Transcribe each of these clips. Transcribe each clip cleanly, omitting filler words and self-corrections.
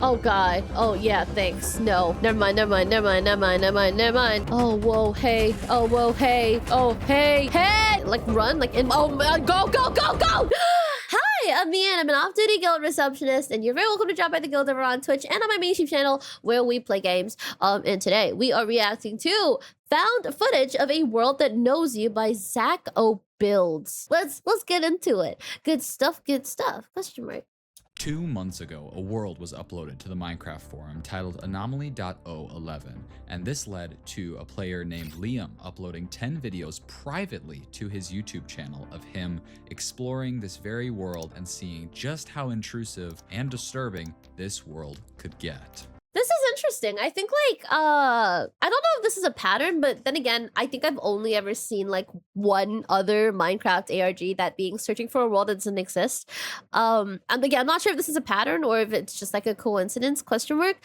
Oh god. Oh yeah, thanks. No. Never mind, never mind, never mind, never mind, never mind, never mind. Oh whoa, hey. Oh whoa, hey. Oh hey, hey! Like run, like in oh man, go, go, go, go! Hi, I'm Miya and I'm an off-duty guild receptionist, and you're very welcome to drop by the guild over on Twitch and on my main YouTube channel where we play games. And today we are reacting to found footage of A World That Knows You by Zach O Builds. Let's get into it. Good stuff, question mark. 2 months ago, a world was uploaded to the Minecraft forum titled anomaly.011, and this led to a player named Liam uploading 10 videos privately to his YouTube channel of him exploring this very world and seeing just how intrusive and disturbing this world could get. This is interesting. I think like I don't know if this is a pattern, but then again, I think I've only ever seen like one other Minecraft ARG, that being searching for a world that doesn't exist. And again, I'm not sure if this is a pattern or if it's just like a coincidence, question mark.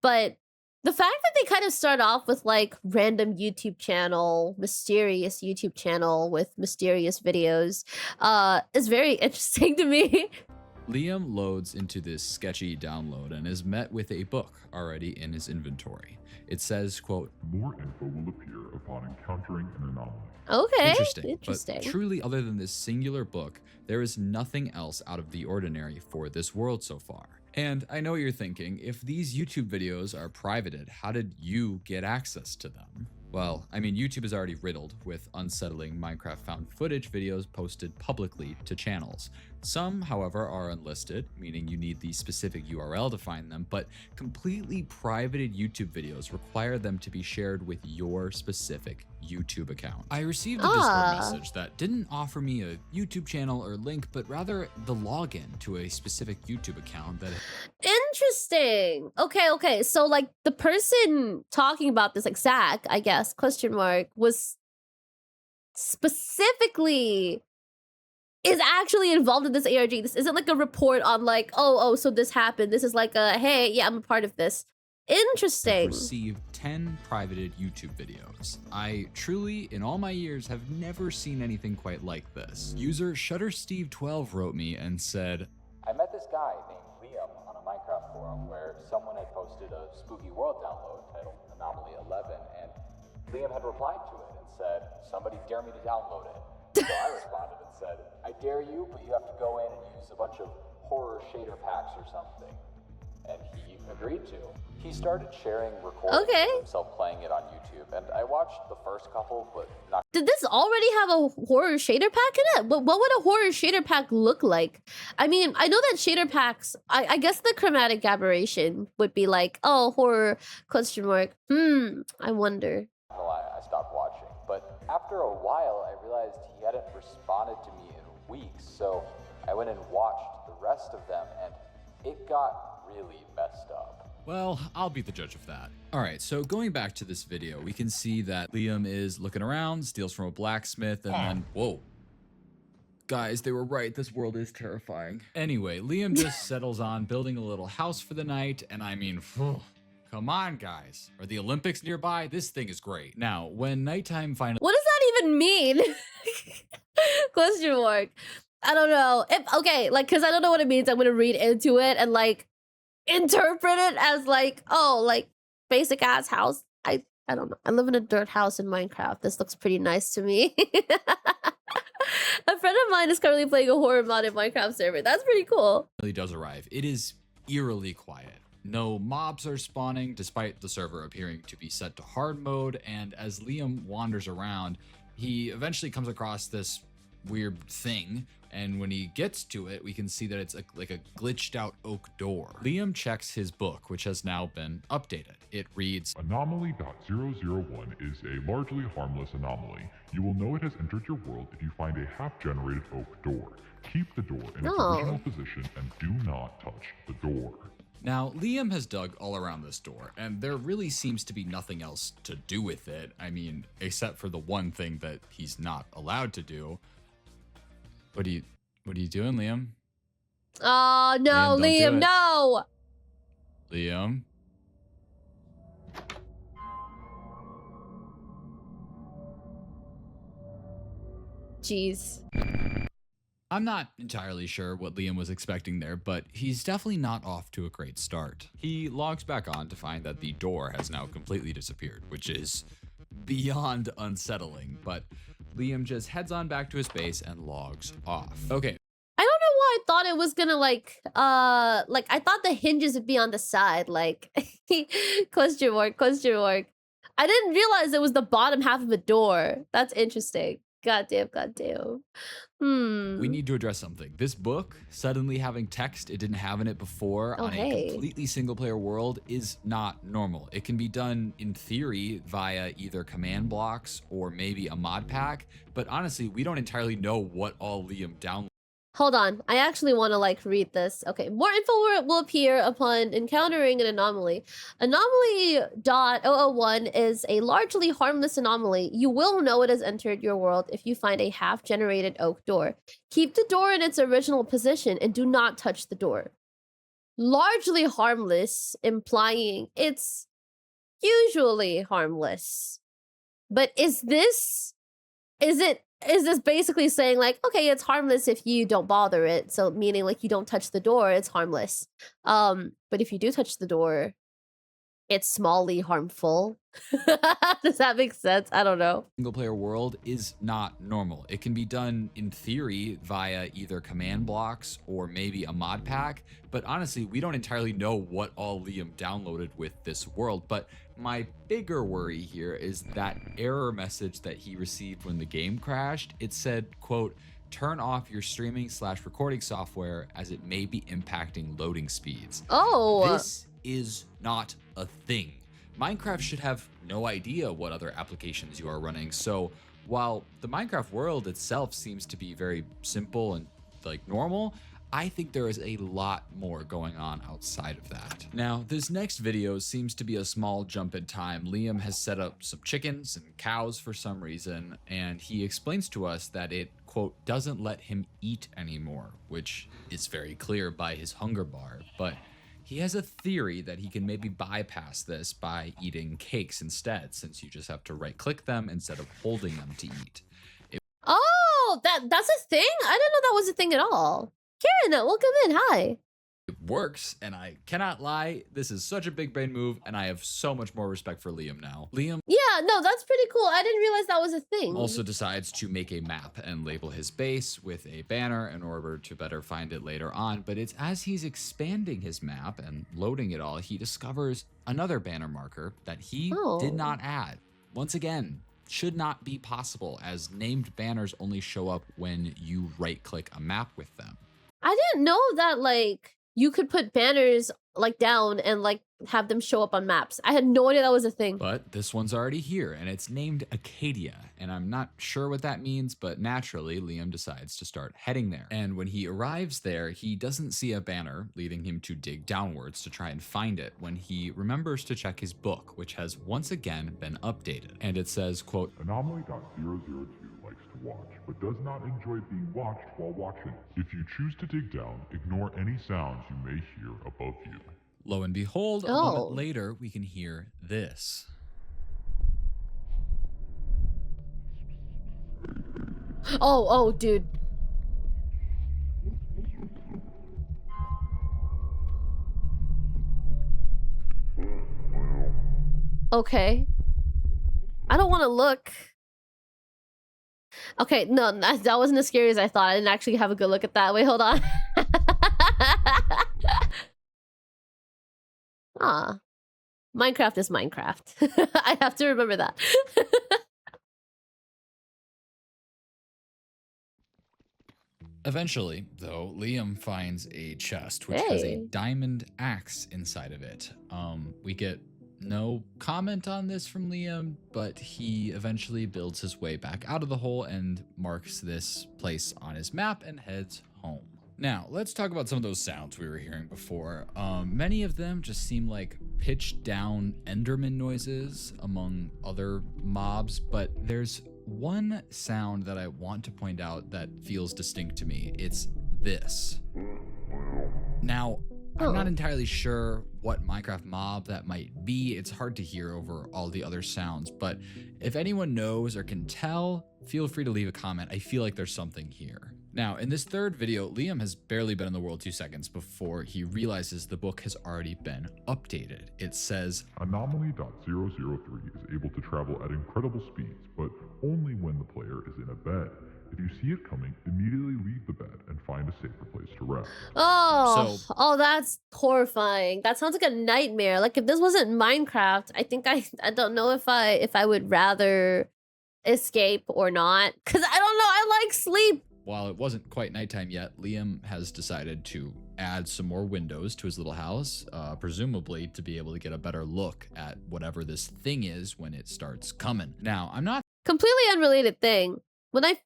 But the fact that they kind of start off with like random YouTube channel, mysterious YouTube channel with mysterious videos is very interesting to me. Liam loads into this sketchy download and is met with a book already in his inventory. It says, quote, "More info will appear upon encountering an anomaly." Okay, interesting. But truly, other than this singular book, there is nothing else out of the ordinary for this world so far. And I know what you're thinking, if these YouTube videos are privated, how did you get access to them? Well, I mean, YouTube is already riddled with unsettling Minecraft found footage videos posted publicly to channels. Some, however, are unlisted, meaning you need the specific URL to find them, but completely privated YouTube videos require them to be shared with your specific YouTube account. I received a Discord message that didn't offer me a YouTube channel or link, but rather the login to a specific YouTube account that... Interesting. Okay. So like the person talking about this, like Zach, I guess, question mark, was specifically is actually involved in this ARG. This isn't like a report on like, oh, so this happened. This is like a, hey, yeah, I'm a part of this. Interesting. Received 10 privated YouTube videos. I truly, in all my years, have never seen anything quite like this. User ShutterSteve12 wrote me and said, "I met this guy named Liam on a Minecraft forum where someone had posted a spooky world download titled Anomaly 11, and Liam had replied to it and said, 'Somebody dare me to download it.' So I responded and said, 'I dare you, but you have to go in and use a bunch of horror shader packs or something.' And he agreed to. He started sharing recordings of himself playing it on YouTube, and I watched the first couple, but not... Did this already have a horror shader pack in it? What would a horror shader pack look like? I mean, I know that shader packs, I guess the chromatic aberration would be like, oh, horror, question mark. I wonder. I stopped watching, but after a while, I realized he hadn't responded to me in weeks, so I went and watched the rest of them, and it got really messed up. Well, I'll be the judge of that. All right, so going back to this video, we can see that Liam is looking around, steals from a blacksmith, and then, whoa. Guys, they were right, this world is terrifying. Anyway, Liam just settles on building a little house for the night, and I mean, come on, guys. Are the Olympics nearby? This thing is great. Now, when nighttime finally... What does that even mean? Question mark. I don't know. Okay, like, because I don't know what it means. I'm going to read into it and, like, interpret it as, like, oh, like, basic-ass house. I don't know. I live in a dirt house in Minecraft. This looks pretty nice to me. A friend of mine is currently playing a horror mod in Minecraft server. That's pretty cool. Really does arrive. It is eerily quiet. No mobs are spawning, despite the server appearing to be set to hard mode, and as Liam wanders around, he eventually comes across this weird thing, and when he gets to it, we can see that it's like a glitched out oak door. Liam checks his book, which has now been updated. It reads, Anomaly.001 is a largely harmless anomaly. You will know it has entered your world if you find a half-generated oak door. Keep the door in its original position and do not touch the door. Now, Liam has dug all around this door, and there really seems to be nothing else to do with it. I mean, except for the one thing that he's not allowed to do. What are you doing, Liam? Oh, no, Liam, no! Liam? Jeez. I'm not entirely sure what Liam was expecting there, but he's definitely not off to a great start. He logs back on to find that the door has now completely disappeared, which is beyond unsettling, but Liam just heads on back to his base and logs off. Okay. I don't know why I thought it was gonna like I thought the hinges would be on the side, like question mark, question mark. I didn't realize it was the bottom half of a door. That's interesting. Goddamn, goddamn. We need to address something. This book, suddenly having text it didn't have in it before on a completely single-player world is not normal. It can be done in theory via either command blocks or maybe a mod pack, but honestly, we don't entirely know what all Liam downloaded. Hold on, I actually want to like read this. Okay, more info will appear upon encountering an anomaly. Anomaly.001 is a largely harmless anomaly. You will know it has entered your world if you find a half-generated oak door. Keep the door in its original position and do not touch the door. Largely harmless, implying it's usually harmless. But is this basically saying like, okay, it's harmless if you don't bother it, so meaning like you don't touch the door, it's harmless, but if you do touch the door, it's smallly harmful? Does that make sense? I don't know. Single player world is not normal. It can be done in theory via either command blocks or maybe a mod pack, but honestly, we don't entirely know what all Liam downloaded with this world. But my bigger worry here is that error message that he received when the game crashed. It said, quote, turn off your streaming/recording software as it may be impacting loading speeds. Oh, this is not a thing. Minecraft should have no idea what other applications you are running. So while the Minecraft world itself seems to be very simple and like normal, I think there is a lot more going on outside of that. Now, this next video seems to be a small jump in time. Liam has set up some chickens and cows for some reason, and he explains to us that it, quote, doesn't let him eat anymore, which is very clear by his hunger bar, but he has a theory that he can maybe bypass this by eating cakes instead, since you just have to right-click them instead of holding them to eat. Oh, that's a thing? I didn't know that was a thing at all. Karen, welcome in. Hi. It works, and I cannot lie, this is such a big brain move, and I have so much more respect for Liam now. Liam, yeah, no, that's pretty cool. I didn't realize that was a thing. Also decides to make a map and label his base with a banner in order to better find it later on, but it's as he's expanding his map and loading it all, he discovers another banner marker that he did not add. Once again, should not be possible, as named banners only show up when you right-click a map with them. I didn't know that, like, you could put banners, like, down and, like, have them show up on maps. I had no idea that was a thing. But this one's already here, and it's named Acadia, and I'm not sure what that means, but naturally, Liam decides to start heading there. And when he arrives there, he doesn't see a banner, leading him to dig downwards to try and find it, when he remembers to check his book, which has once again been updated. And it says, quote, Anomaly.002 likes to watch, but does not enjoy being watched while watching. If you choose to dig down, ignore any sounds you may hear above you. Lo and behold, a moment later, we can hear this. Oh, dude. Okay. I don't want to look. Okay, no, that wasn't as scary as I thought. I didn't actually have a good look at that. Wait, hold on. Ah, Minecraft is Minecraft. I have to remember that. Eventually, though, Liam finds a chest which has a diamond axe inside of it. We get no comment on this from Liam, but he eventually builds his way back out of the hole and marks this place on his map and heads home. Now, let's talk about some of those sounds we were hearing before. Many of them just seem like pitched down Enderman noises among other mobs, but there's one sound that I want to point out that feels distinct to me. It's this. Now, I'm not entirely sure what Minecraft mob that might be. It's hard to hear over all the other sounds, but if anyone knows or can tell, feel free to leave a comment. I feel like there's something here. Now, in this third video, Liam has barely been in the world 2 seconds before he realizes the book has already been updated. It says, Anomaly.003 is able to travel at incredible speeds, but only when the player is in a bed. If you see it coming, immediately leave the bed and find a safer place to rest. Oh, that's horrifying. That sounds like a nightmare. Like if this wasn't Minecraft, I think I don't know if I would rather escape or not. Cause I don't know, I like sleep. While it wasn't quite nighttime yet, Liam has decided to add some more windows to his little house, presumably to be able to get a better look at whatever this thing is when it starts coming. Now, I'm not Completely unrelated thing. When I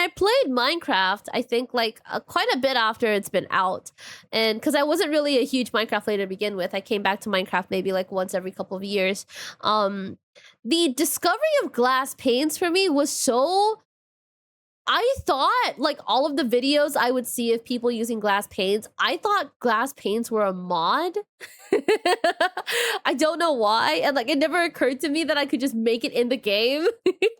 played Minecraft, I think like quite a bit after it's been out, and because I wasn't really a huge Minecraft player to begin with, I came back to Minecraft maybe like once every couple of years. The discovery of glass panes for me was so. I thought like all of the videos I would see of people using glass panes, I thought glass panes were a mod. I don't know why, and like it never occurred to me that I could just make it in the game.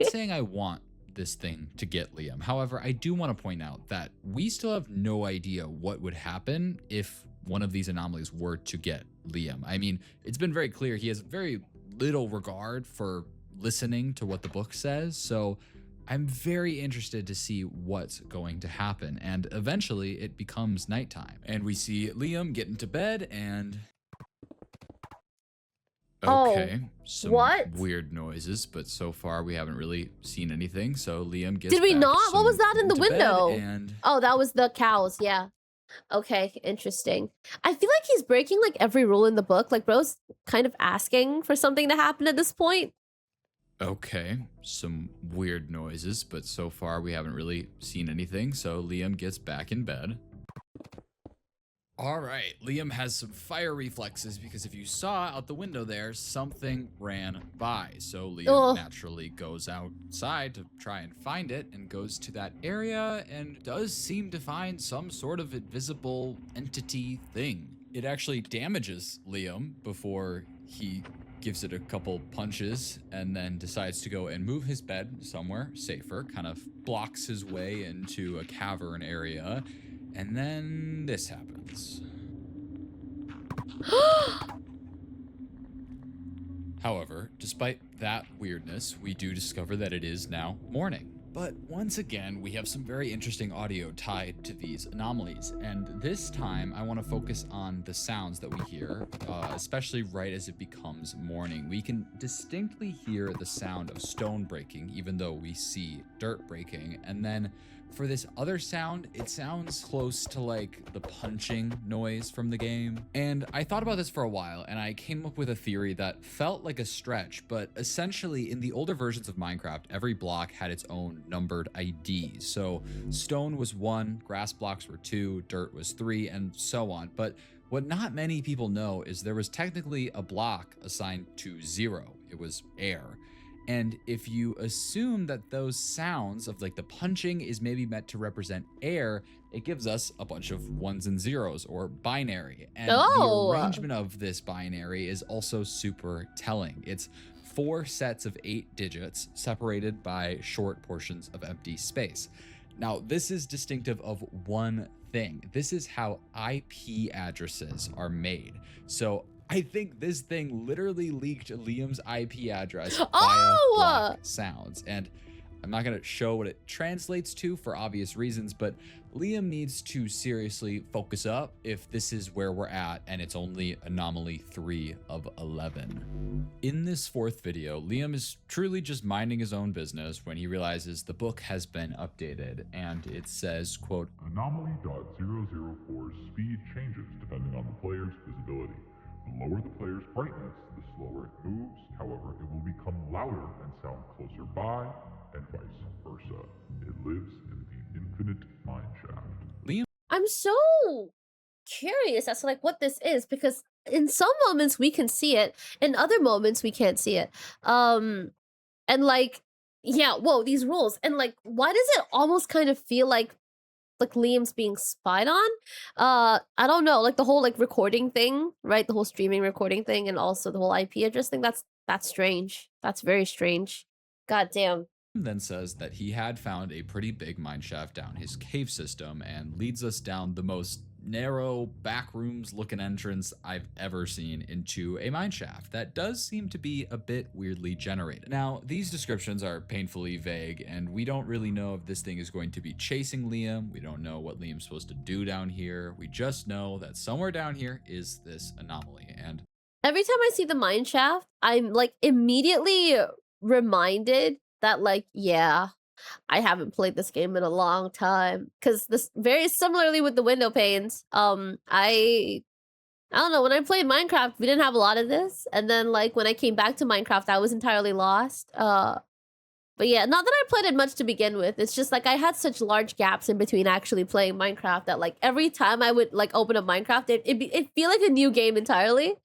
saying I want this thing to get Liam. However, I do want to point out that we still have no idea what would happen if one of these anomalies were to get Liam. I mean, it's been very clear he has very little regard for listening to what the book says, so I'm very interested to see what's going to happen. And eventually it becomes nighttime and we see Liam get into bed and okay, some weird noises, but so far we haven't really seen anything. So Liam gets Did we not? What was that in the into bed window? and Oh, that was the cows, yeah. Okay, interesting. I feel like he's breaking like every rule in the book. Like bro's kind of asking for something to happen at this point. okay, some weird noises, but so far we haven't really seen anything. So Liam gets back in bed. All right, Liam has some fire reflexes because if you saw out the window there, something ran by. So Liam naturally goes outside to try and find it and goes to that area and does seem to find some sort of invisible entity thing. It actually damages Liam before he gives it a couple punches and then decides to go and move his bed somewhere safer, kind of blocks his way into a cavern area. And then this happens. However, despite that weirdness, we do discover that it is now morning. But once again, we have some very interesting audio tied to these anomalies. And this time, I want to focus on the sounds that we hear, especially right as it becomes morning. We can distinctly hear the sound of stone breaking, even though we see dirt breaking. And then for this other sound, it sounds close to like the punching noise from the game. And I thought about this for a while and I came up with a theory that felt like a stretch, but essentially in the older versions of Minecraft, every block had its own numbered ID. So stone was 1, grass blocks were 2, dirt was 3, and so on. But what not many people know is there was technically a block assigned to 0. It was air. And if you assume that those sounds of like the punching is maybe meant to represent air, it gives us a bunch of 1s and 0s or binary. And the arrangement of this binary is also super telling. It's 4 sets of 8 digits separated by short portions of empty space. Now, this is distinctive of one thing. This is how IP addresses are made. So I think this thing literally leaked Liam's IP address via block sounds. And I'm not going to show what it translates to for obvious reasons, but Liam needs to seriously focus up if this is where we're at and it's only anomaly 3 of 11. In this 4th video, Liam is truly just minding his own business when he realizes the book has been updated and it says, quote, Anomaly.004's speed changes depending on the player's visibility. The lower the player's brightness, the slower it moves. However, it will become louder and sound closer by, and vice versa. It lives in the infinite mineshaft. I'm so curious as to like what this is, because in some moments we can see it, in other moments we can't see it. And like, yeah, whoa, these rules. And like, why does it almost kind of feel like Liam's being spied on? I don't know, like the whole like recording thing, right? The whole streaming recording thing and also the whole IP address thing, that's strange. That's very strange. God damn. Then says that he had found a pretty big mineshaft down his cave system and leads us down the most narrow backrooms looking entrance I've ever seen into a mineshaft that does seem to be a bit weirdly generated. Now, these descriptions are painfully vague, and we don't really know if this thing is going to be chasing Liam. We don't know what Liam's supposed to do down here. We just know that somewhere down here is this anomaly. And every time I see the mine shaft, I'm like immediately reminded that, like, yeah, I haven't played this game in a long time. Cause this very similarly with the window panes. I don't know, when I played Minecraft, we didn't have a lot of this. And then like when I came back to Minecraft, I was entirely lost. But yeah, not that I played it much to begin with. It's just like I had such large gaps in between actually playing Minecraft that like every time I would like open up Minecraft, it'd feel like a new game entirely.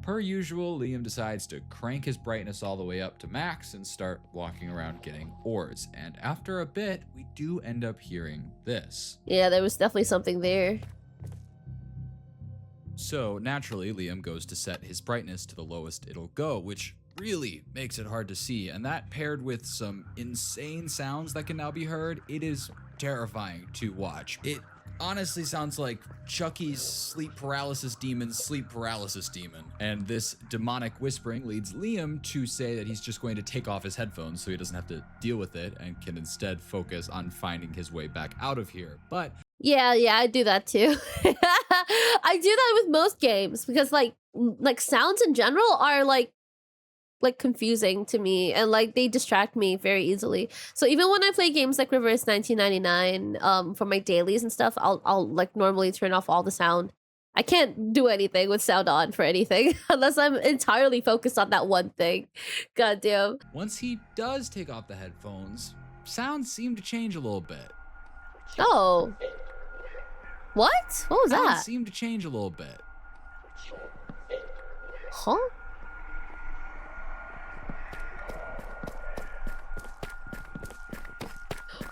per usual, Liam decides to crank his brightness all the way up to max and start walking around getting ores. And after a bit, we do end up hearing this. Yeah, there was definitely something there. So naturally, Liam goes to set his brightness to the lowest it'll go, which really makes it hard to see. And that paired with some insane sounds that can now be heard, it is terrifying to watch. It honestly sounds like Chucky's sleep paralysis demon. And this demonic whispering leads Liam to say that he's just going to take off his headphones so he doesn't have to deal with it and can instead focus on finding his way back out of here. But yeah, I do that too. I do that with most games because like sounds in general are like confusing to me and like they distract me very easily. So even when I play games like Reverse 1999 for my dailies and stuff, I'll like normally turn off all the sound. I can't do anything with sound on for anything unless I'm entirely focused on that one thing. God damn. once he does take off the headphones, sounds seem to change a little bit. Oh. What? What was Sounds that? seem to change a little bit. Huh?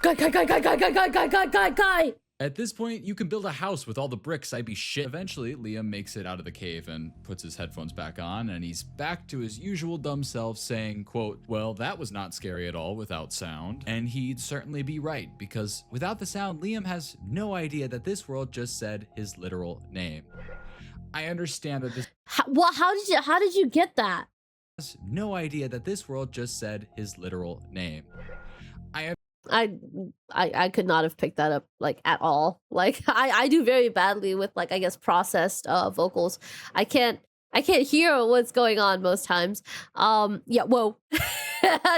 Guy. At this point, you can build a house with all the bricks, I'd be shit. Eventually, Liam makes it out of the cave and puts his headphones back on, and he's back to his usual dumb self saying, quote, well, that was not scary at all without sound. And he'd certainly be right, because without the sound, Liam has no idea that this world just said his literal name. I understand that this How did you get that? has no idea that this world just said his literal name. I could not have picked that up like at all. Like I do very badly with like I guess processed vocals. I can't hear what's going on most times. Yeah, whoa.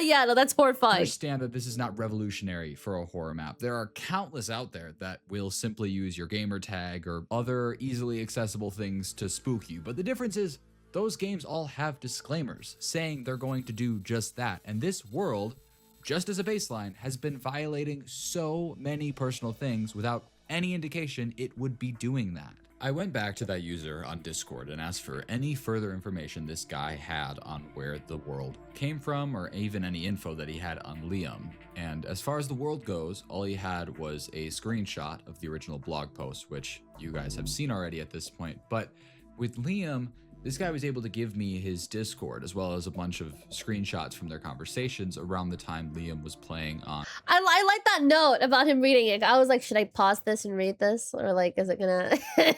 Yeah, no, that's I horrifying. understand that this is not revolutionary for a horror map. There are countless out there that will simply use your gamer tag or other easily accessible things to spook you. But the difference is those games all have disclaimers saying they're going to do just that. And this world, just as a baseline, has been violating so many personal things without any indication it would be doing that. I went back to that user on Discord and asked for any further information this guy had on where the world came from or even any info that he had on Liam. And as far as the world goes, all he had was a screenshot of the original blog post, which you guys have seen already at this point. But with Liam, this guy was able to give me his Discord as well as a bunch of screenshots from their conversations around the time Liam was playing on. I like that note about him reading it. I was like, should I pause this and read this? Or like, is it gonna...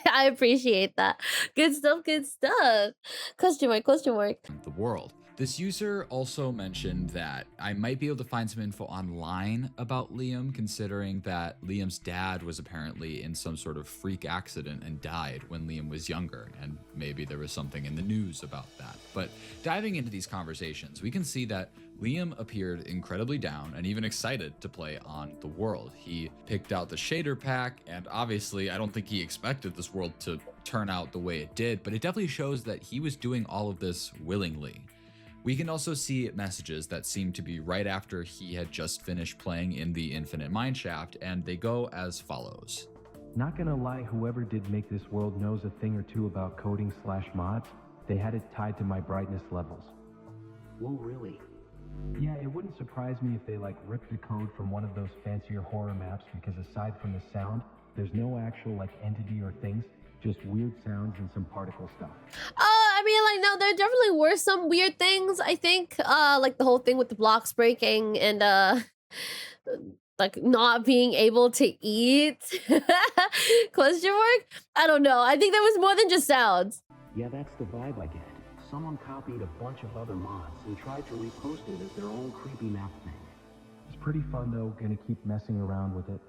I appreciate that. Good stuff, good stuff. Question mark. The world. This user also mentioned that I might be able to find some info online about Liam, considering that Liam's dad was apparently in some sort of freak accident and died when Liam was younger, and maybe there was something in the news about that. But diving into these conversations, we can see that Liam appeared incredibly down and even excited to play on the world. He picked out the shader pack, and obviously I don't think he expected this world to turn out the way it did, but it definitely shows that he was doing all of this willingly. We can also see messages that seem to be right after he had just finished playing in the Infinite Mineshaft, and they go as follows. Not gonna lie, whoever did make this world knows a thing or two about coding/mods. They had it tied to my brightness levels. Whoa, really? Yeah, it wouldn't surprise me if they like ripped the code from one of those fancier horror maps, because aside from the sound, there's no actual like entity or things, just weird sounds and some particle stuff. I I mean, like, no, there definitely were some weird things, I think. Like the whole thing with the blocks breaking and, like, not being able to eat? Question mark? I don't know. I think there was more than just sounds. Yeah, that's the vibe I get. Someone copied a bunch of other mods and tried to repost it as their own creepy map thing. It's pretty fun though, gonna keep messing around with it.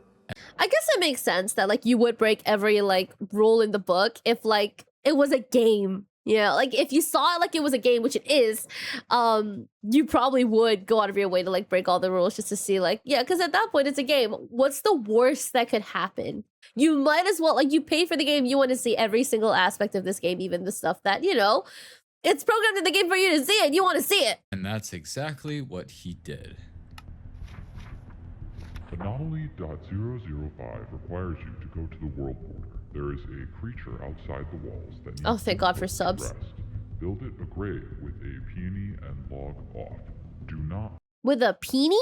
I guess it makes sense that, like, you would break every, like, rule in the book if, like, it was a game. Yeah, like, if you saw it like it was a game, which it is, you probably would go out of your way to, like, break all the rules just to see, like, yeah, because at that point, it's a game. What's the worst that could happen? You might as well, like, you pay for the game, you want to see every single aspect of this game, even the stuff that, you know, it's programmed in the game for you to see it, you want to see it. And that's exactly what he did. Anomaly.005 requires you to go to the world border. There is a creature outside the walls that needs Oh, thank God for to subs. rest. Build it a grave with a peony and log off. Do not With a peony?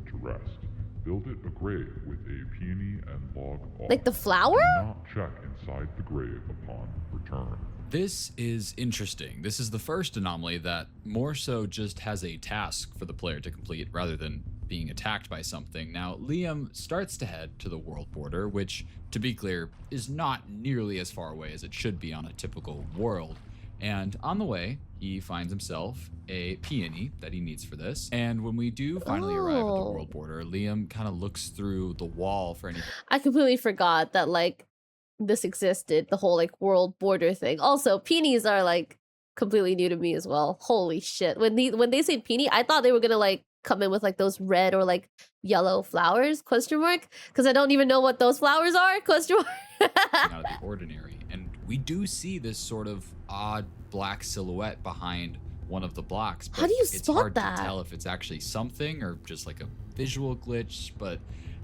to rest. Build it a grave with a peony and log off. Like the flower? Do not check inside the grave upon return. This is interesting. This is the first anomaly that more so just has a task for the player to complete rather than being attacked by something. Now, Liam starts to head to the world border, which, to be clear, is not nearly as far away as it should be on a typical world. And on the way, he finds himself a peony that he needs for this. And when we do finally arrive at the world border, Liam kind of looks through the wall for any... I completely forgot that, like, this existed, the whole, like, world border thing. Also, peonies are, like, completely new to me as well. Holy shit. When they say peony, I thought they were gonna, like, come in with, like, those red or, like, yellow flowers, question mark? Because I don't even know what those flowers are, question mark. out of the ordinary. And we do see this sort of odd black silhouette behind one of the blocks. But How do you it's spot hard that? to tell if it's actually something or just like a visual glitch. But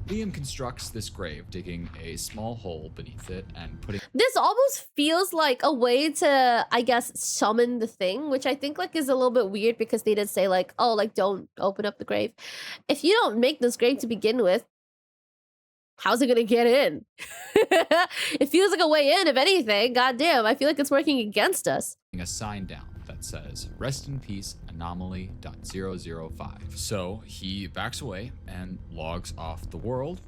Liam constructs this grave, digging a small hole beneath it and putting... This almost feels like a way to, I guess, summon the thing, which I think, like, is a little bit weird because they did say, like, oh, like, don't open up the grave. If you don't make this grave to begin with, how's it gonna get in? It feels like a way in, if anything. Goddamn, I feel like it's working against us. a sign down that says, "Rest in peace, anomaly.005. So he backs away and logs off the world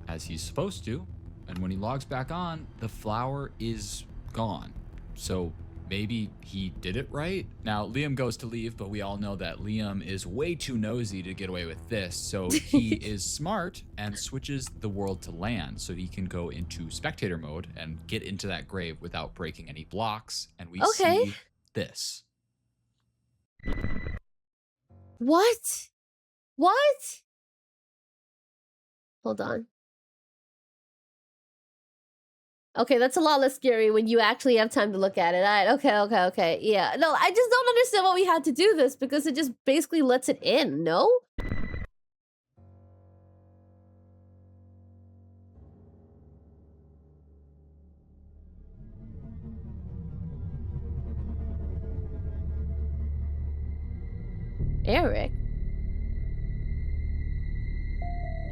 as he's supposed to. And when he logs back on, the flower is gone. So maybe he did it right. Now, Liam goes to leave, but we all know that Liam is way too nosy to get away with this. So he is smart and switches the world to land so he can go into spectator mode and get into that grave without breaking any blocks. And we see this. What? What? Hold on. Okay, that's a lot less scary when you actually have time to look at it. All right, okay. Yeah, no, I just don't understand why we had to do this because it just basically lets it in, no? Eric?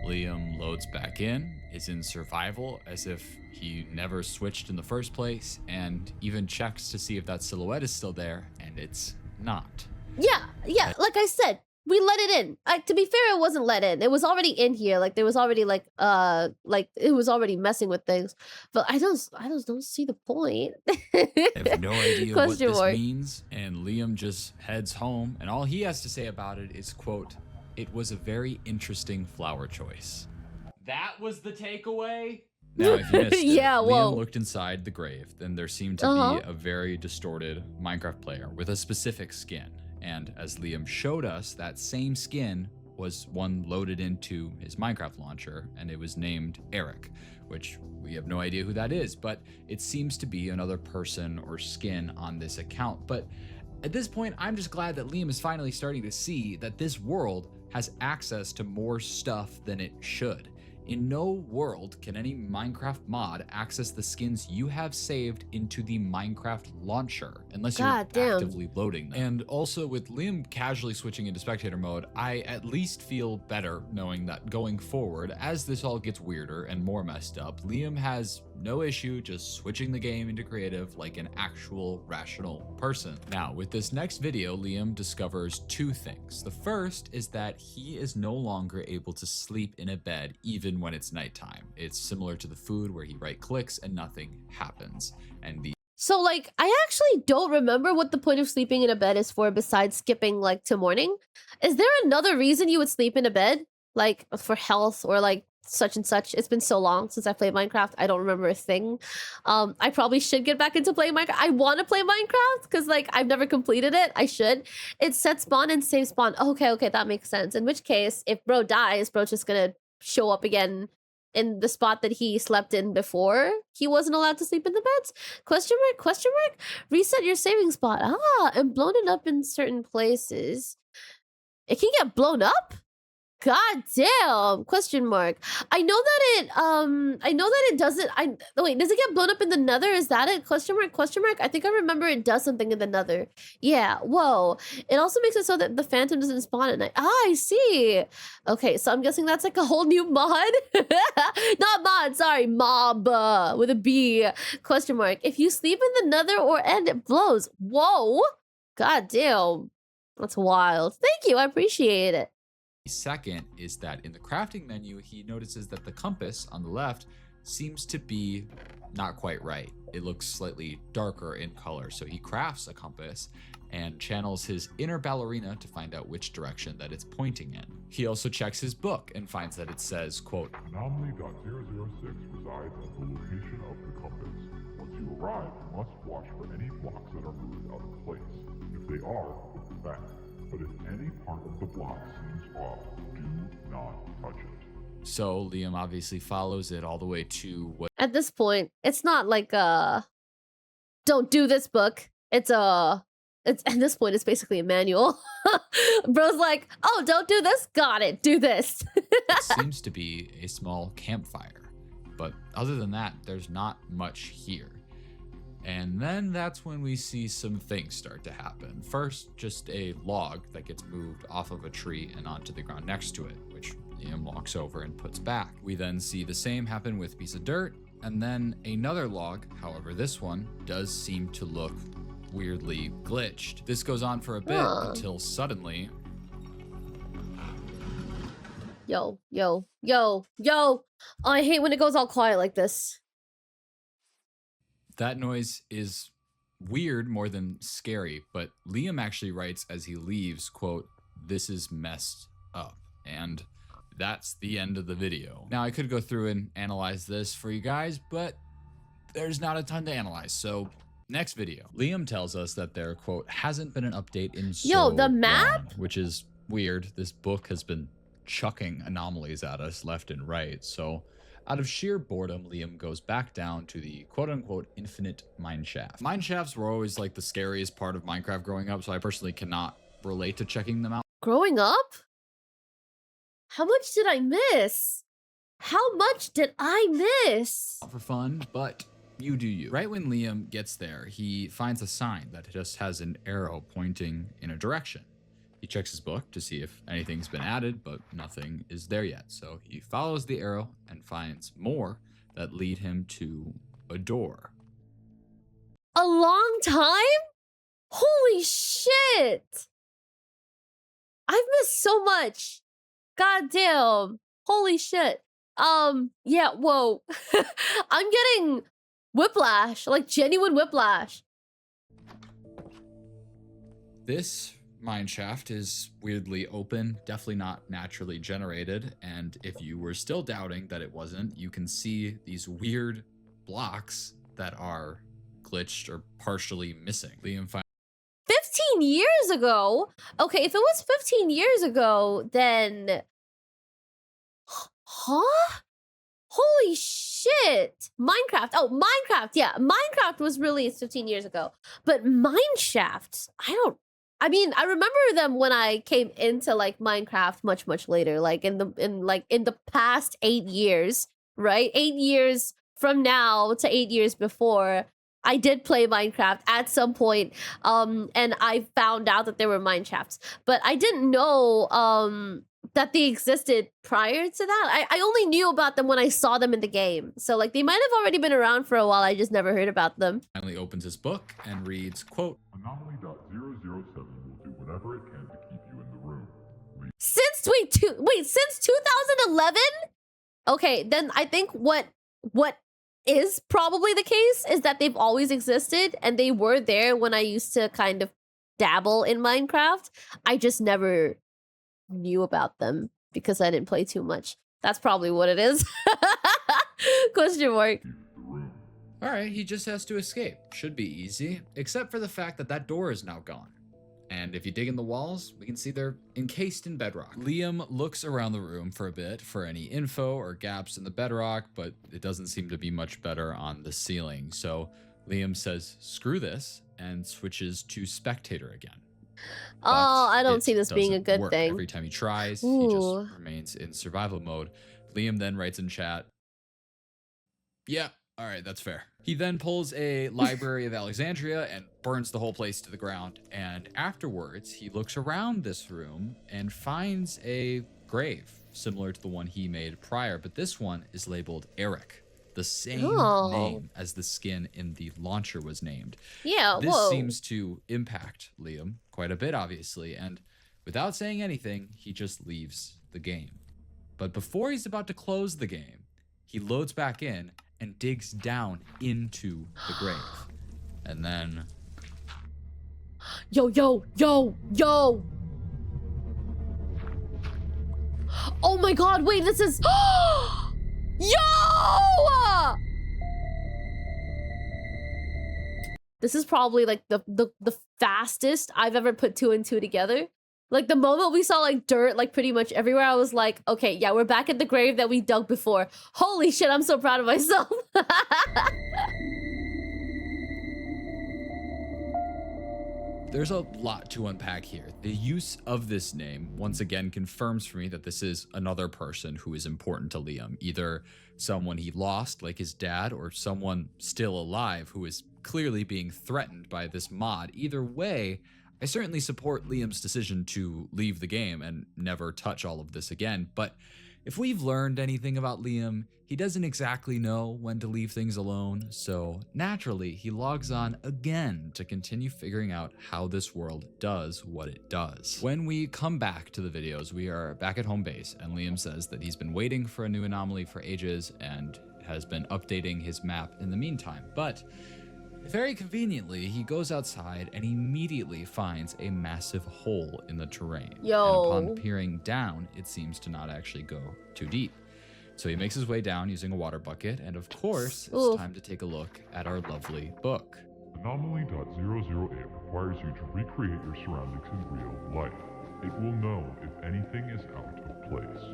Liam loads back in, is in survival as if he never switched in the first place, and even checks to see if that silhouette is still there, and it's not. Yeah, like I said, we let it in. To be fair, it wasn't let in. It was already in here. Like there was already like it was already messing with things. But I just don't see the point. I have no idea what this mark. means, and Liam just heads home, and all he has to say about it is, quote, "It was a very interesting flower choice." That was the takeaway? Now, if you missed it, Yeah, whoa. Liam looked inside the grave, then there seemed to be a very distorted Minecraft player with a specific skin. And as Liam showed us, that same skin was one loaded into his Minecraft launcher, and it was named Eric, which we have no idea who that is, but it seems to be another person or skin on this account. But at this point, I'm just glad that Liam is finally starting to see that this world has access to more stuff than it should. In no world can any Minecraft mod access the skins you have saved into the Minecraft launcher unless you're actively loading them. And also with Liam casually switching into spectator mode, I at least feel better knowing that going forward, as this all gets weirder and more messed up, Liam has no issue just switching the game into creative like an actual rational person. Now, with this next video, Liam discovers two things. The first is that he is no longer able to sleep in a bed even when it's nighttime. It's similar to the food where he right clicks and nothing happens. And so like, I actually don't remember what the point of sleeping in a bed is for besides skipping like to morning. Is there another reason you would sleep in a bed? Like for health or like such and such? It's been so long since I played Minecraft. I don't remember a thing. I probably should get back into playing Minecraft. I want to play Minecraft because like I've never completed it. I should. It's set spawn and save spawn. Okay, that makes sense. In which case, if bro dies, bro's just gonna show up again in the spot that he slept in before he wasn't allowed to sleep in the beds? Question mark? Reset your saving spot. And blown it up in certain places. It can get blown up? God damn! Question mark. I know that it doesn't. Wait, does it get blown up in the nether? Is that it? Question mark? I think I remember it does something in the nether. Yeah, whoa. It also makes it so that the phantom doesn't spawn at night. I see. Okay, so I'm guessing that's like a whole new mod. Not mod, sorry, mob with a B. Question mark. If you sleep in the nether or end, it blows. Whoa. God damn. That's wild. Thank you, I appreciate it. Second is that in the crafting menu, he notices that the compass on the left seems to be not quite right. It looks slightly darker in color. So he crafts a compass and channels his inner ballerina to find out which direction that it's pointing in. He also checks his book and finds that it says, quote, Anomaly.006 resides at the location of the compass. Once you arrive, you must watch for any blocks that are moved out of place. If they are, put them back. But if any part of the block seems off, do not touch it. So Liam obviously follows it all the way to what... At this point, it's not like don't do this book. At this point, it's basically a manual. Bro's like, oh, don't do this? Got it, do this. It seems to be a small campfire. But other than that, there's not much here. And then that's when we see some things start to happen. First, just a log that gets moved off of a tree and onto the ground next to it, which Liam walks over and puts back. We then see the same happen with a piece of dirt, and then another log. However, this one does seem to look weirdly glitched. This goes on for a bit until suddenly... Yo. I hate when it goes all quiet like this. That noise is weird more than scary, but Liam actually writes as he leaves, quote, "This is messed up." And that's the end of the video. Now, I could go through and analyze this for you guys, but there's not a ton to analyze, so next video. Liam tells us that there, quote, hasn't been an update in so the map? long, which is weird. This book has been chucking anomalies at us left and right, so out of sheer boredom, Liam goes back down to the quote-unquote infinite mineshaft. Mineshafts were always like the scariest part of Minecraft growing up, so I personally cannot relate to checking them out. Growing up? How much did I miss? How much did I miss? For fun, but you do you. Right when Liam gets there, he finds a sign that just has an arrow pointing in a direction. He checks his book to see if anything's been added, but nothing is there yet. So he follows the arrow and finds more that lead him to a door. A long time? Holy shit! I've missed so much. God damn. Holy shit. Yeah, whoa. I'm getting whiplash, like genuine whiplash. This mineshaft is weirdly open, definitely not naturally generated, and if you were still doubting that it wasn't, you can see these weird blocks that are glitched or partially missing. Liam 15 years ago? Okay, if it was 15 years ago, then... Huh? Holy shit! Minecraft. Oh, Minecraft. Yeah, Minecraft was released 15 years ago. But Mineshaft, I I mean, I remember them when I came into like Minecraft much later, like in the past 8 years, right? 8 years from now to 8 years before, I did play Minecraft at some point, and I found out that there were mine shafts, but I didn't know that they existed prior to that. I only knew about them when I saw them in the game, so like they might have already been around for a while. I just never heard about them. Finally opens his book and reads, quote, Anomaly.007 will do whatever it can to keep you in the room. Since since 2011? Okay, then I think what is probably the case is that they've always existed and they were there when I used to kind of dabble in Minecraft. I just never knew about them because I didn't play too much. That's probably what it is. Question mark. All right, he just has to escape. Should be easy, except for the fact that that door is now gone. And if you dig in the walls, we can see they're encased in bedrock. Liam looks around the room for a bit for any info or gaps in the bedrock, but it doesn't seem to be much better on the ceiling. So Liam says, screw this, and switches to spectator again. Oh, I don't see this being a good thing. Every time he tries, he just remains in survival mode. Liam then writes in chat, yeah, all right, that's fair. He then pulls a Library of Alexandria and burns the whole place to the ground. And afterwards, he looks around this room and finds a grave similar to the one he made prior. But this one is labeled Eric, the same name as the skin in the launcher was named. Yeah, this seems to impact Liam quite a bit, obviously. And without saying anything, he just leaves the game. But before he's about to close the game, he loads back in and digs down into the grave. And then... Yo! Oh my god, wait, this is... Yo! This is probably like the fastest I've ever put 2 and 2 together. Like the moment we saw like dirt like pretty much everywhere, I was like, okay, yeah, we're back at the grave that we dug before. Holy shit, I'm so proud of myself. There's a lot to unpack here. The use of this name once again confirms for me that this is another person who is important to Liam. Either someone he lost, like his dad, or someone still alive who is clearly being threatened by this mod. Either way, I certainly support Liam's decision to leave the game and never touch all of this again, but if we've learned anything about Liam, he doesn't exactly know when to leave things alone, so naturally he logs on again to continue figuring out how this world does what it does. When we come back to the videos, we are back at home base, and Liam says that he's been waiting for a new anomaly for ages and has been updating his map in the meantime, but very conveniently, he goes outside and immediately finds a massive hole in the terrain. Yo. And upon peering down, it seems to not actually go too deep. So he makes his way down using a water bucket, and of course, it's time to take a look at our lovely book. Anomaly.008 requires you to recreate your surroundings in real life. It will know if anything is out of place.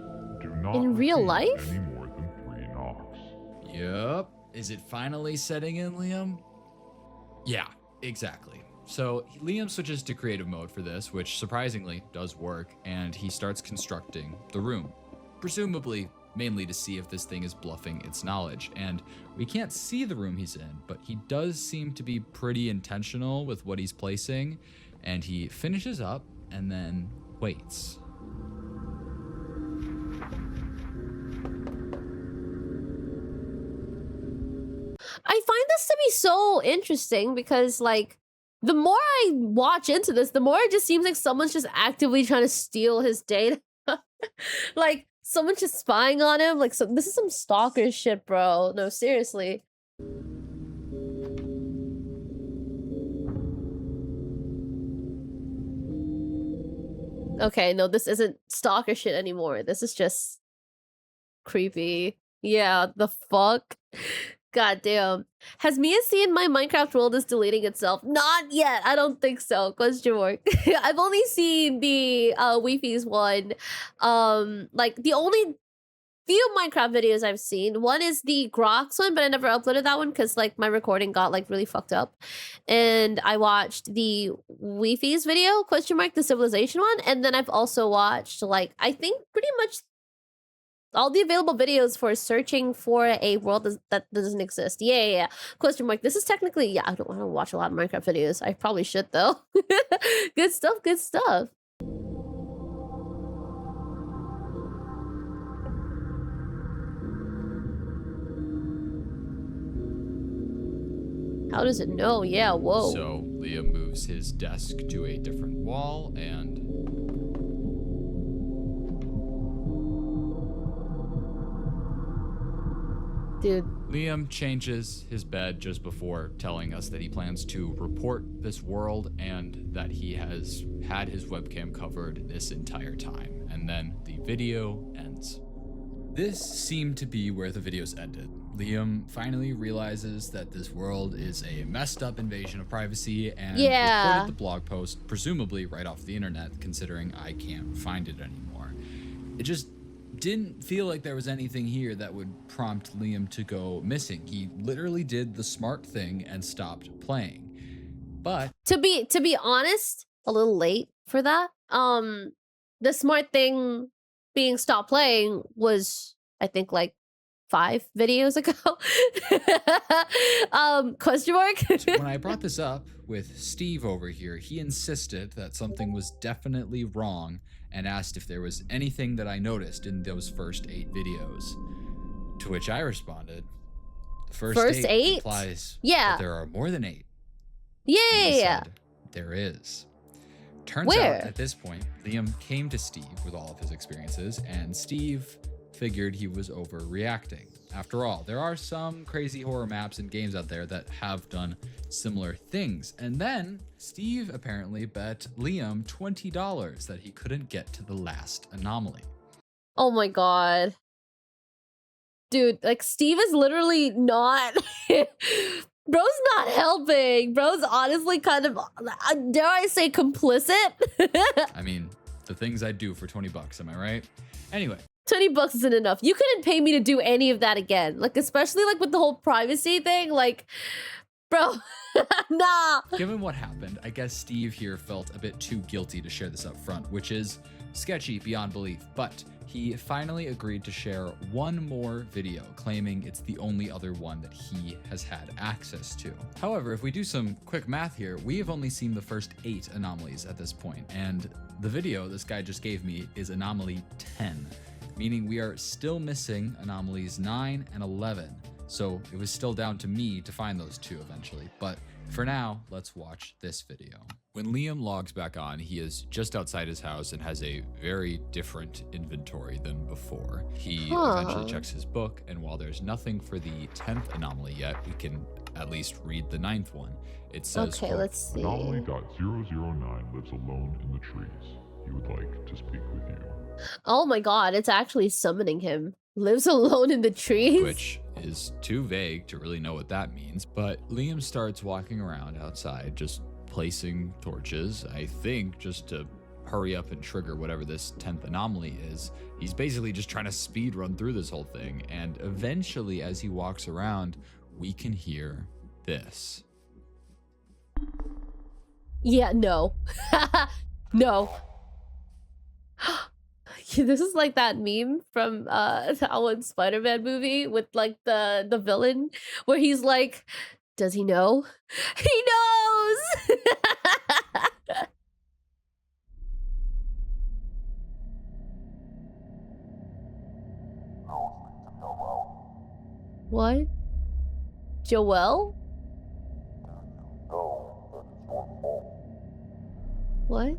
Do not in real receive life? any more than 3 knocks. Yup. Is it finally setting in, Liam? Yeah, exactly. So Liam switches to creative mode for this, which surprisingly does work, and he starts constructing the room. Presumably, mainly to see if this thing is bluffing its knowledge. And we can't see the room he's in, but he does seem to be pretty intentional with what he's placing, and he finishes up and then waits. I find this to be so interesting because, like, the more I watch into this, the more it just seems like someone's just actively trying to steal his data. Like, someone's just spying on him. Like, so this is some stalker shit, bro. No, seriously. Okay, no, this isn't stalker shit anymore. This is just creepy. Yeah, the fuck? God damn. Has Miya seen my Minecraft world is deleting itself? Not yet. I don't think so. Question mark. I've only seen the Wi-Fi's one. Like the only few Minecraft videos I've seen. One is the Grox one, but I never uploaded that one because like my recording got like really fucked up. And I watched the Wi-Fi's video, the civilization one. And then I've also watched like, I think pretty much all the available videos for searching for a world that doesn't exist. Yeah. This is technically, yeah, I don't want to watch a lot of Minecraft videos. I probably should though. Good stuff. How does it know? Yeah, whoa. So Liam moves his desk to a different wall and... Dude. Liam changes his bed just before telling us that he plans to report this world and that he has had his webcam covered this entire time. And then the video ends. This seemed to be where the videos ended. Liam finally realizes that this world is a messed up invasion of privacy and reported the blog post, presumably right off the internet, considering I can't find it anymore. It just didn't feel like there was anything here that would prompt Liam to go missing. He literally did the smart thing and stopped playing. But to be honest, a little late for that. The smart thing being stopped playing was, I think, like 5 videos ago. Question mark. When I brought this up with Steve over here, he insisted that something was definitely wrong and asked if there was anything that I noticed in those first 8 videos. To which I responded, the first 8 implies that there are more than 8. Yeah. Said, there is. Turns out at this point, Liam came to Steve with all of his experiences, and Steve figured he was overreacting. After all, there are some crazy horror maps and games out there that have done similar things. And then Steve apparently bet Liam $20 that he couldn't get to the last anomaly. Oh my god. Dude, like Steve is literally not... Bro's not helping. Bro's honestly kind of, dare I say, complicit? I mean, the things I do for 20 bucks, am I right? Anyway. 20 bucks isn't enough. You couldn't pay me to do any of that again. Like, especially like with the whole privacy thing, like, bro, nah. Given what happened, I guess Steve here felt a bit too guilty to share this up front, which is sketchy beyond belief, but he finally agreed to share one more video, claiming it's the only other one that he has had access to. However, if we do some quick math here, we have only seen the first 8 anomalies at this point, and the video this guy just gave me is anomaly 10. Meaning we are still missing anomalies 9 and 11. So it was still down to me to find those 2 eventually. But for now, let's watch this video. When Liam logs back on, he is just outside his house and has a very different inventory than before. He eventually checks his book, and while there's nothing for the 10th anomaly yet, we can at least read the 9th one. It says, okay, let's see. Anomaly.009 lives alone in the trees. He would like to speak with you. Oh my god, it's actually summoning him. Lives alone in the trees? Which is too vague to really know what that means, but Liam starts walking around outside, just placing torches, I think just to hurry up and trigger whatever this 10th anomaly is. He's basically just trying to speed run through this whole thing, and eventually as he walks around, we can hear this. Yeah, no. No. This is like that meme from that one Spider-Man movie with like the villain where he's like, does he know? He knows! What? Joel? What?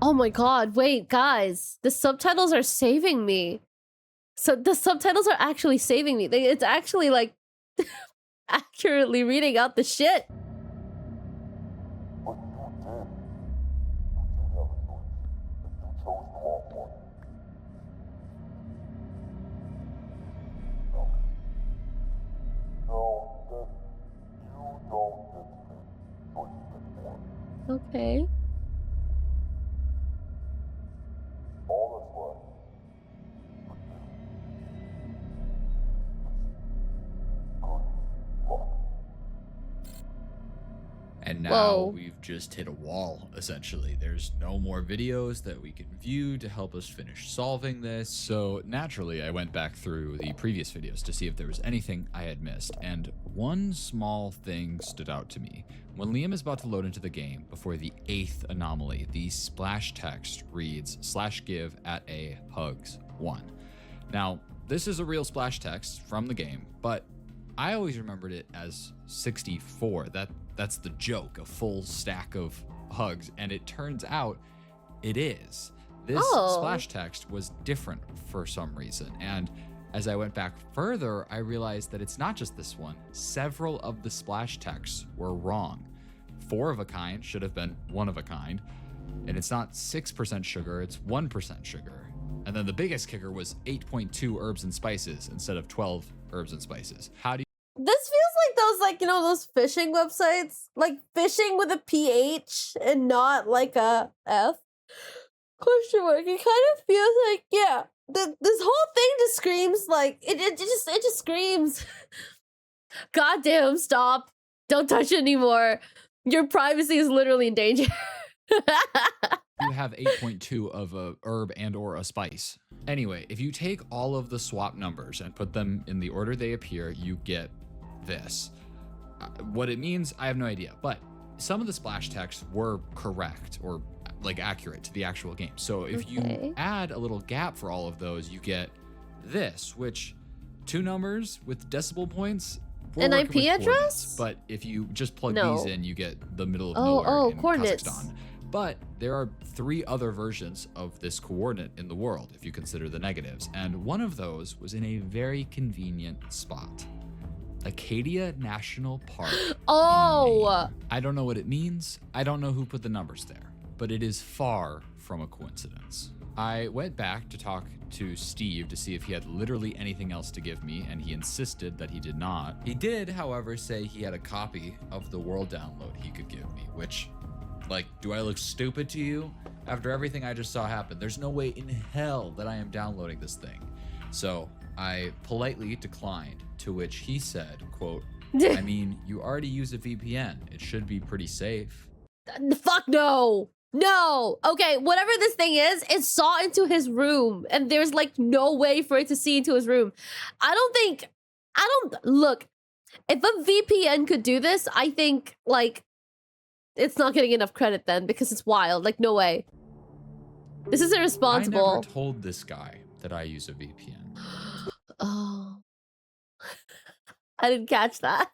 Oh my god, wait, guys. The subtitles are saving me. So the subtitles are actually saving me. It's actually like accurately reading out the shit. Okay. And now Whoa. we've just hit a wall, essentially. There's no more videos that we can view to help us finish solving this. So naturally, I went back through the previous videos to see if there was anything I had missed. And one small thing stood out to me. When Liam is about to load into the game, before the 8th anomaly, the splash text reads /give at a hugs 1. Now, this is a real splash text from the game, but I always remembered it as 64. That's the joke, a full stack of hugs, and it turns out it is. This splash text was different for some reason, and as I went back further, I realized that it's not just this one. Several of the splash texts were wrong. 4 of a kind should have been 1 of a kind, and it's not 6% sugar, it's 1% sugar. And then the biggest kicker was 8.2 herbs and spices instead of 12 herbs and spices. How do you This feels like those, like, you know, those fishing websites? Like fishing with a PH and not like a F? Question mark. It kind of feels like, yeah, this whole thing just screams like, it just screams. Goddamn, stop. Don't touch it anymore. Your privacy is literally in danger. You have 8.2 of a herb and or a spice. Anyway, if you take all of the swap numbers and put them in the order they appear, you get this. What it means, I have no idea, but some of the splash texts were correct or like accurate to the actual game. So if you add a little gap for all of those, you get this, which 2 numbers with decimal points. An IP address? But if you just plug these in, you get the middle of nowhere in coordinates. Kazakhstan. But there are 3 other versions of this coordinate in the world, if you consider the negatives. And one of those was in a very convenient spot. Acadia National Park. Oh! I don't know what it means. I don't know who put the numbers there, but it is far from a coincidence. I went back to talk to Steve to see if he had literally anything else to give me, and he insisted that he did not. He did, however, say he had a copy of the world download he could give me, which, like, do I look stupid to you? After everything I just saw happen, there's no way in hell that I am downloading this thing. So I politely declined, to which he said, quote, I mean, you already use a VPN. It should be pretty safe. Fuck no. No. Okay, whatever this thing is, it saw into his room, and there's like no way for it to see into his room. Look, if a VPN could do this, I think, like, it's not getting enough credit then, because it's wild. Like, no way. This is irresponsible. I never told this guy that I use a VPN. Oh. I didn't catch that.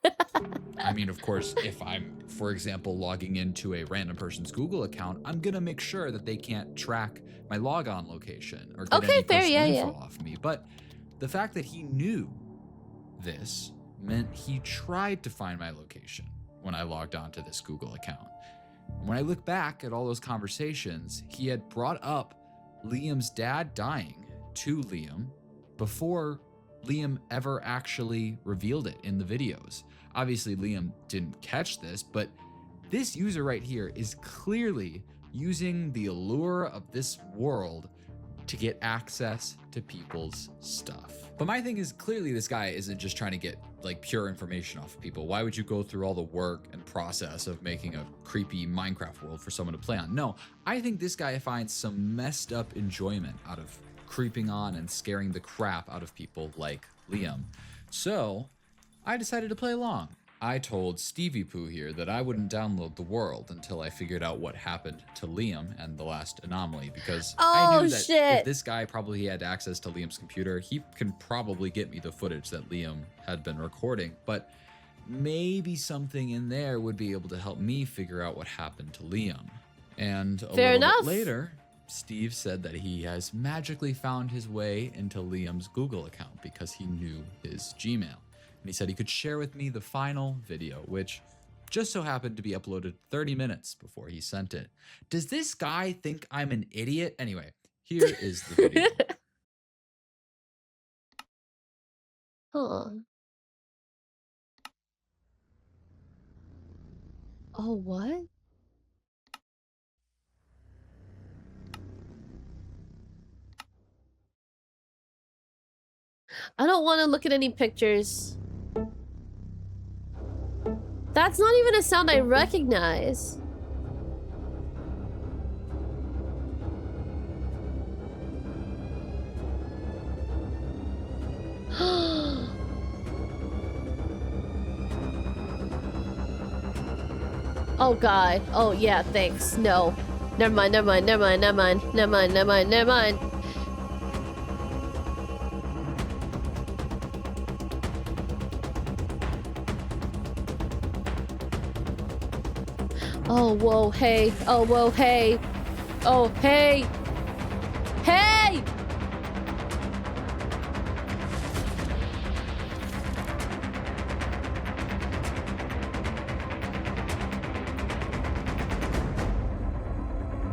I mean, of course, if I'm, for example, logging into a random person's Google account, I'm gonna make sure that they can't track my logon location or get any personal info off me. But the fact that he knew this meant he tried to find my location when I logged onto this Google account. When I look back at all those conversations, he had brought up Liam's dad dying to Liam before Liam ever actually revealed it in the videos. Obviously, Liam didn't catch this, but this user right here is clearly using the allure of this world to get access to people's stuff. But my thing is, clearly this guy isn't just trying to get like pure information off of people. Why would you go through all the work and process of making a creepy Minecraft world for someone to play on? No, I think this guy finds some messed up enjoyment out of creeping on and scaring the crap out of people like Liam. So I decided to play along. I told Stevie Poo here that I wouldn't download the world until I figured out what happened to Liam and the last anomaly, because I knew that if this guy probably had access to Liam's computer, he can probably get me the footage that Liam had been recording, but maybe something in there would be able to help me figure out what happened to Liam. And a little bit later, Steve said that he has magically found his way into Liam's Google account because he knew his Gmail. And he said he could share with me the final video, which just so happened to be uploaded 30 minutes before he sent it. Does this guy think I'm an idiot? Anyway, here is the video. Huh. Oh, what? I don't want to look at any pictures. That's not even a sound I recognize. Oh god. Oh yeah, thanks. No. Never mind, never mind, never mind, never mind, never mind, never mind, never mind. Oh, whoa, hey. Oh, whoa, hey. Oh, hey. Hey!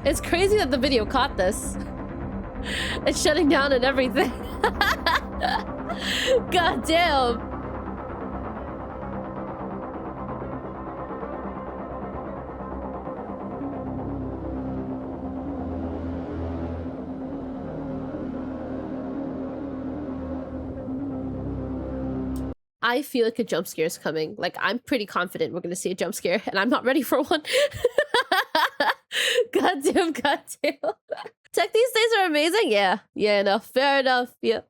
It's crazy that the video caught this. It's shutting down and everything. God damn. I feel like a jump scare is coming. Like, I'm pretty confident we're gonna see a jump scare, and I'm not ready for one. Goddamn, goddamn. Tech these days are amazing. Yeah, yeah, no, fair enough. Yep.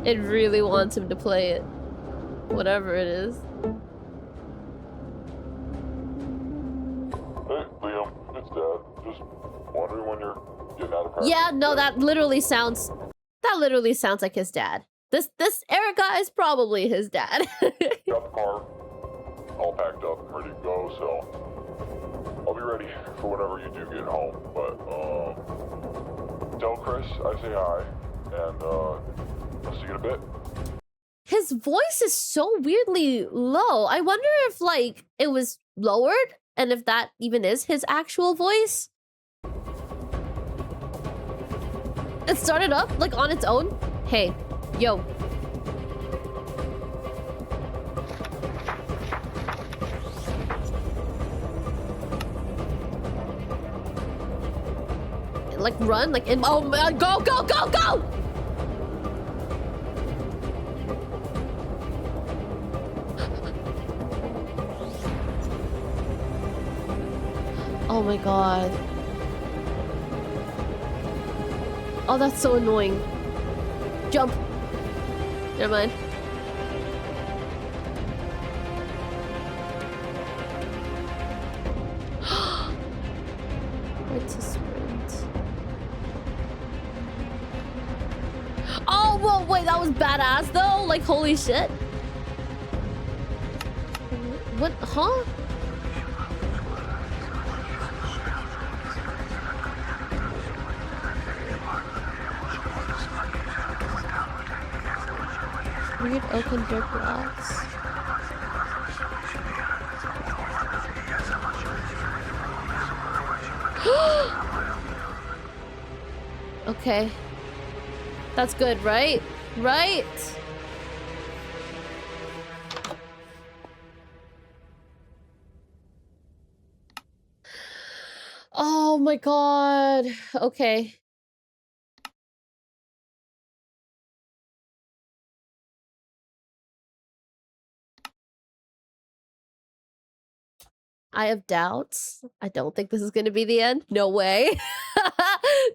It really wants him to play it. Whatever it is. Hey, Liam, it's Dad. Just wondering when you're getting out of practice. Yeah, no, that literally sounds like his dad. This Eric guy is probably his dad. Got the car all packed up and ready to go, so I'll be ready for whenever you do get home. But tell Chris I say hi, and I'll see you in a bit. His voice is so weirdly low. I wonder if, like, it was lowered and if that even is his actual voice. It started up, like, on its own. Hey, yo. Like, run, like, in, oh, go, go, go, go! Oh my god. Oh, that's so annoying. Jump. Never mind. Where to sprint? Oh, whoa, wait, that was badass though? Like, holy shit. What, huh? Weird oaken dirt blocks. Okay. That's good, right? Right? Oh my god. Okay. I have doubts. I don't think this is going to be the end. No way.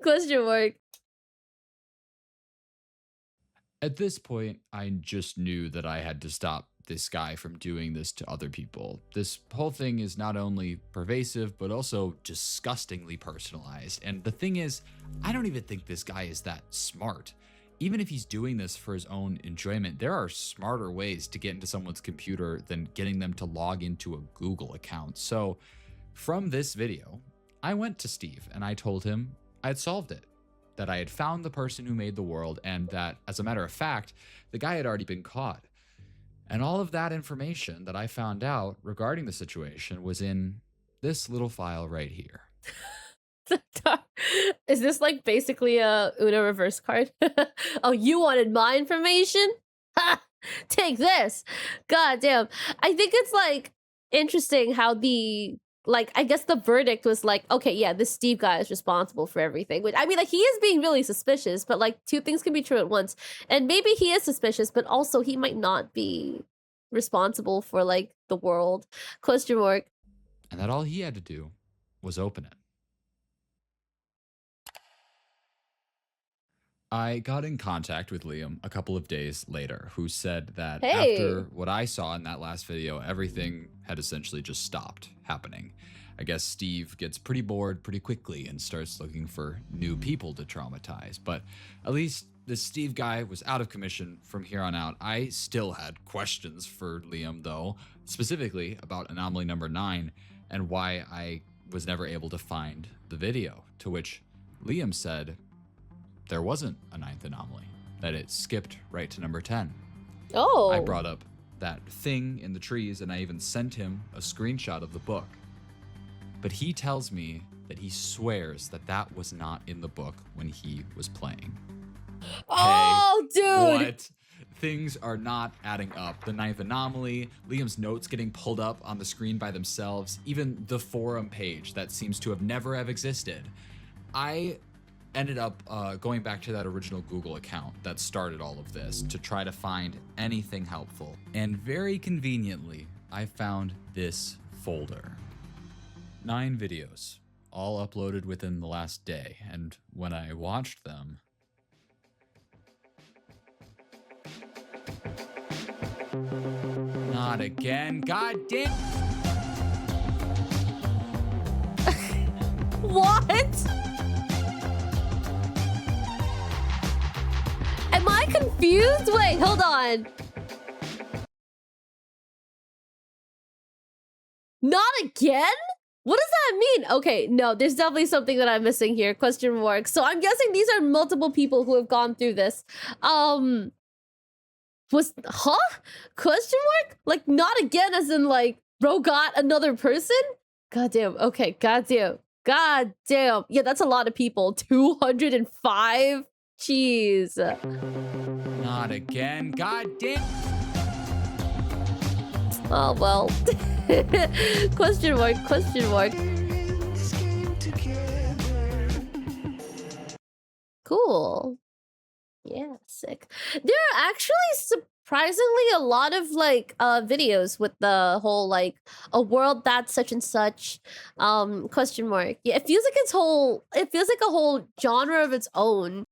Question mark. At this point, I just knew that I had to stop this guy from doing this to other people. This whole thing is not only pervasive, but also disgustingly personalized. And the thing is, I don't even think this guy is that smart. Even if he's doing this for his own enjoyment, there are smarter ways to get into someone's computer than getting them to log into a Google account. So from this video, I went to Steve and I told him I had solved it, that I had found the person who made the world, and that, as a matter of fact, the guy had already been caught. And all of that information that I found out regarding the situation was in this little file right here. Is this like basically a Uno reverse card? Oh, you wanted my information? Ha! Take this. God damn. I think it's like interesting how I guess the verdict was like, okay, yeah, this Steve guy is responsible for everything. Which, I mean, like, he is being really suspicious, but like two things can be true at once. And maybe he is suspicious, but also he might not be responsible for like the world. Question mark. And that all he had to do was open it. I got in contact with Liam a couple of days later, who said that after what I saw in that last video, everything had essentially just stopped happening. I guess Steve gets pretty bored pretty quickly and starts looking for new people to traumatize. But at least this Steve guy was out of commission from here on out. I still had questions for Liam, though, specifically about anomaly number 9 and why I was never able to find the video, to which Liam said there wasn't a 9th anomaly, that it skipped right to number 10. Oh. I brought up that thing in the trees, and I even sent him a screenshot of the book. But he tells me that he swears that that was not in the book when he was playing. Oh, hey, dude! What? Things are not adding up. The 9th anomaly, Liam's notes getting pulled up on the screen by themselves, even the forum page that seems to have never have existed. I ended up going back to that original Google account that started all of this to try to find anything helpful. And very conveniently, I found this folder. 9 videos, all uploaded within the last day. And when I watched them, not again, god damn. What? Am I confused? Wait, hold on. Not again? What does that mean? Okay, no, there's definitely something that I'm missing here. Question mark. So I'm guessing these are multiple people who have gone through this. Question mark? Like, not again as in like, bro got another person? Goddamn, okay, goddamn. Goddamn. Yeah, that's a lot of people. 205? Jeez. Not again. God damn. Oh, well. Question mark, question mark. Cool. Yeah, sick. There are actually surprisingly a lot of like videos with the whole like a world that's such and such question mark. Yeah, it feels like a whole genre of its own.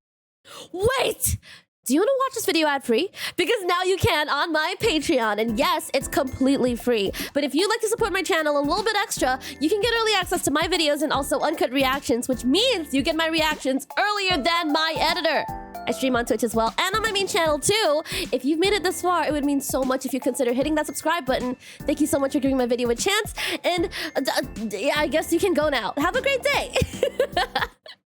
Wait! Do you want to watch this video ad-free? Because now you can on my Patreon, and yes, it's completely free. But if you'd like to support my channel a little bit extra, you can get early access to my videos and also uncut reactions, which means you get my reactions earlier than my editor. I stream on Twitch as well, and on my main channel too. If you've made it this far, it would mean so much if you consider hitting that subscribe button. Thank you so much for giving my video a chance, and yeah, I guess you can go now. Have a great day!